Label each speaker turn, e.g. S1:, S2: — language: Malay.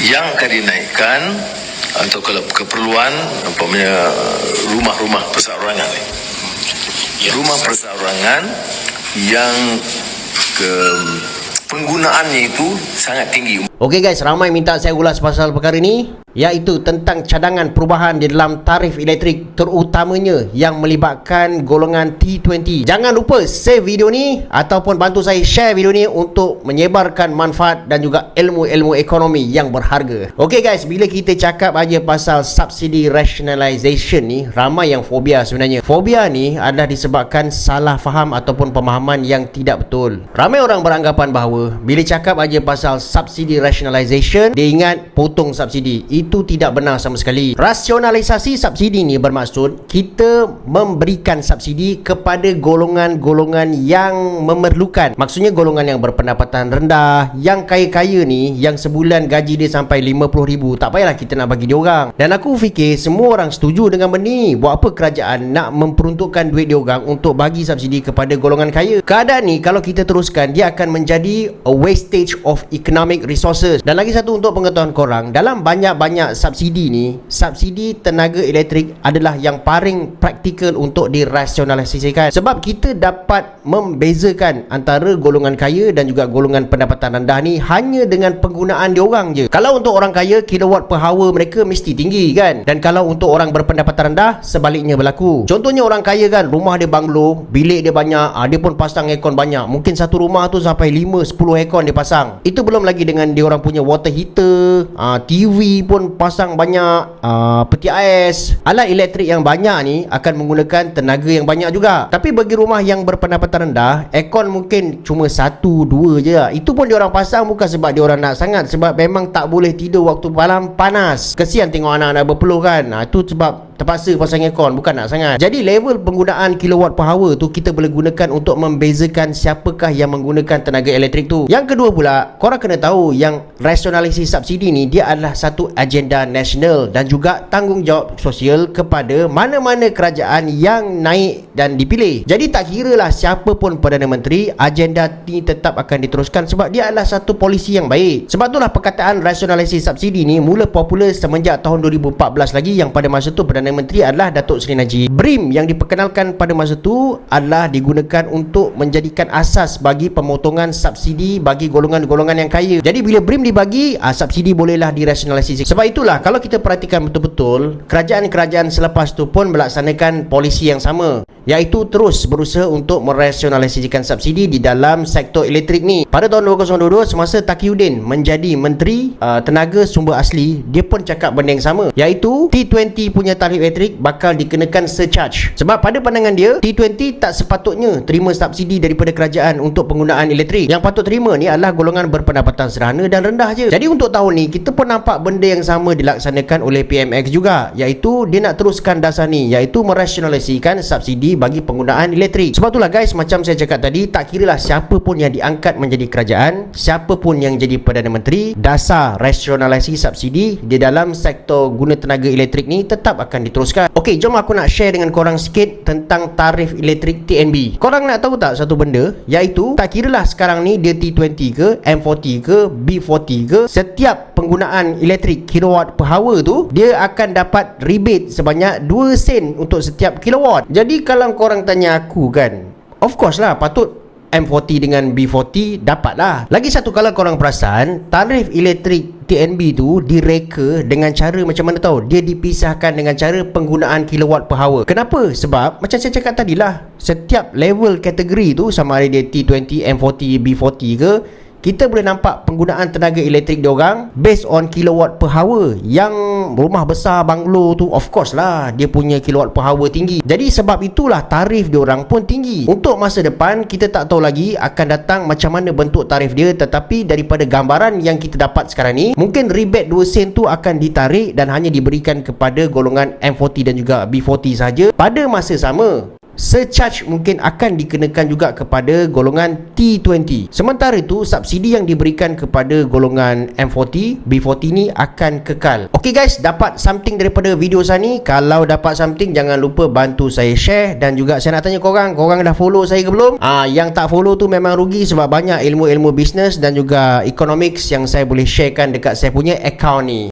S1: yang akan dinaikkan untuk keperluan umpamanya rumah-rumah perseorangan ni. Rumah perseorangan yang penggunaannya itu sangat tinggi.
S2: Okey guys, ramai minta saya ulas pasal perkara ni, iaitu tentang cadangan perubahan di dalam tarif elektrik, terutamanya yang melibatkan golongan T20. Jangan lupa save video ni ataupun bantu saya share video ni untuk menyebarkan manfaat dan juga ilmu-ilmu ekonomi yang berharga. Okey guys, bila kita cakap aja pasal subsidi rationalization ni, ramai yang fobia sebenarnya. Fobia ni adalah disebabkan salah faham ataupun pemahaman yang tidak betul. Ramai orang beranggapan bahawa bila cakap aja pasal subsidi rationalization, dia ingat potong subsidi. Itu tidak benar sama sekali. Rasionalisasi subsidi ni bermaksud kita memberikan subsidi kepada golongan-golongan yang memerlukan. Maksudnya golongan yang berpendapatan rendah, yang kaya-kaya ni, yang sebulan gaji dia sampai 50,000, tak payahlah kita nak bagi dia orang. Dan aku fikir semua orang setuju dengan benda ni. Buat apa kerajaan nak memperuntukkan duit dia orang untuk bagi subsidi kepada golongan kaya? Keadaan ni kalau kita teruskan, dia akan menjadi a wastage of economic resources. Dan lagi satu untuk pengetahuan korang, dalam banyak-banyak subsidi ni, subsidi tenaga elektrik adalah yang paling praktikal untuk dirasionalisasikan. Sebab kita dapat membezakan antara golongan kaya dan juga golongan pendapatan rendah ni hanya dengan penggunaan diorang je. Kalau untuk orang kaya, kilowatt per hour mereka mesti tinggi kan? Dan kalau untuk orang berpendapatan rendah, sebaliknya berlaku. Contohnya orang kaya kan, rumah dia banglo, bilik dia banyak, dia pun pasang aircon banyak. Mungkin satu rumah tu sampai 5-10 aircon dia pasang. Itu belum lagi dengan dia orang punya water heater, TV pun pasang banyak, peti ais. Alat elektrik yang banyak ni akan menggunakan tenaga yang banyak juga. Tapi bagi rumah yang berpendapatan rendah, aircon mungkin cuma 1-2 je lah. Itu pun dia orang pasang bukan sebab dia orang nak sangat, sebab memang tak boleh tidur waktu malam panas. Kesian tengok anak-anak berpeluh kan. Itu sebab terpaksa pasang aircon, bukan nak sangat. Jadi level penggunaan kilowatt per hour tu kita boleh gunakan untuk membezakan siapakah yang menggunakan tenaga elektrik tu. Yang kedua pula, korang kena tahu yang rasionalisasi subsidi ni dia adalah satu agenda nasional dan juga tanggungjawab sosial kepada mana-mana kerajaan yang naik dan dipilih. Jadi tak kiralah siapa pun Perdana Menteri, agenda ni tetap akan diteruskan sebab dia adalah satu polisi yang baik. Sebab itulah perkataan rasionalisasi subsidi ni mula popular semenjak tahun 2014 lagi, yang pada masa tu Perdana Menteri adalah Datuk Seri Najib. BRIM yang diperkenalkan pada masa tu adalah digunakan untuk menjadikan asas bagi pemotongan subsidi bagi golongan-golongan yang kaya. Jadi bila BRIM dibagi, subsidi bolehlah dirasionalisasi. Sebab itulah kalau kita perhatikan betul-betul, kerajaan-kerajaan selepas tu pun melaksanakan polisi yang sama, iaitu terus berusaha untuk merasionalisasikan subsidi di dalam sektor elektrik ni. Pada tahun 2022 semasa Taqiyuddin menjadi Menteri Tenaga Sumber Asli, dia pun cakap benda yang sama, iaitu T20 punya tarif elektrik bakal dikenakan surcharge. Sebab pada pandangan dia, T20 tak sepatutnya terima subsidi daripada kerajaan untuk penggunaan elektrik. Yang patut terima ni adalah golongan berpendapatan sederhana dan rendah je. Jadi untuk tahun ni kita pun nampak benda yang sama dilaksanakan oleh PMX juga, iaitu dia nak teruskan dasar ni, iaitu merasionalisasikan subsidi bagi penggunaan elektrik. Sebab itulah guys, macam saya cakap tadi, tak kiralah siapa pun yang diangkat menjadi kerajaan, siapa pun yang jadi Perdana Menteri, dasar rasionalisasi subsidi di dalam sektor guna tenaga elektrik ni tetap akan diteruskan. Okey, jom aku nak share dengan korang sikit tentang tarif elektrik TNB. Korang nak tahu tak satu benda, iaitu tak kiralah sekarang ni dia T20 ke, M40 ke, B40 ke, setiap penggunaan elektrik kilowatt per hour tu dia akan dapat rebate sebanyak 2 sen untuk setiap kilowatt. Jadi kalau korang tanya aku kan, of course lah patut M40 dengan B40 dapat lah. Lagi satu, kalau korang perasan, tarif elektrik TNB tu direka dengan cara macam mana tahu? Dia dipisahkan dengan cara penggunaan kilowatt per hour. Kenapa? Sebab macam saya cakap tadi lah, setiap level kategori tu, sama ada dia T20, M40, B40 ke, kita boleh nampak penggunaan tenaga elektrik diorang based on kilowatt per hour. Yang rumah besar banglo tu of course lah dia punya kilowatt per hour tinggi. Jadi sebab itulah tarif diorang pun tinggi. Untuk masa depan kita tak tahu lagi akan datang macam mana bentuk tarif dia, tetapi daripada gambaran yang kita dapat sekarang ni, mungkin rebate 2 sen tu akan ditarik dan hanya diberikan kepada golongan M40 dan juga B40 saja pada masa sama. surcharge mungkin akan dikenakan juga kepada golongan T20. Sementara itu, subsidi yang diberikan kepada golongan M40, B40 ni akan kekal. Okey guys, dapat something daripada video saya ni. Kalau dapat something, jangan lupa bantu saya share. Dan juga saya nak tanya korang dah follow saya ke belum? Yang tak follow tu memang rugi, sebab banyak ilmu-ilmu bisnes dan juga economics yang saya boleh sharekan dekat saya punya account ni.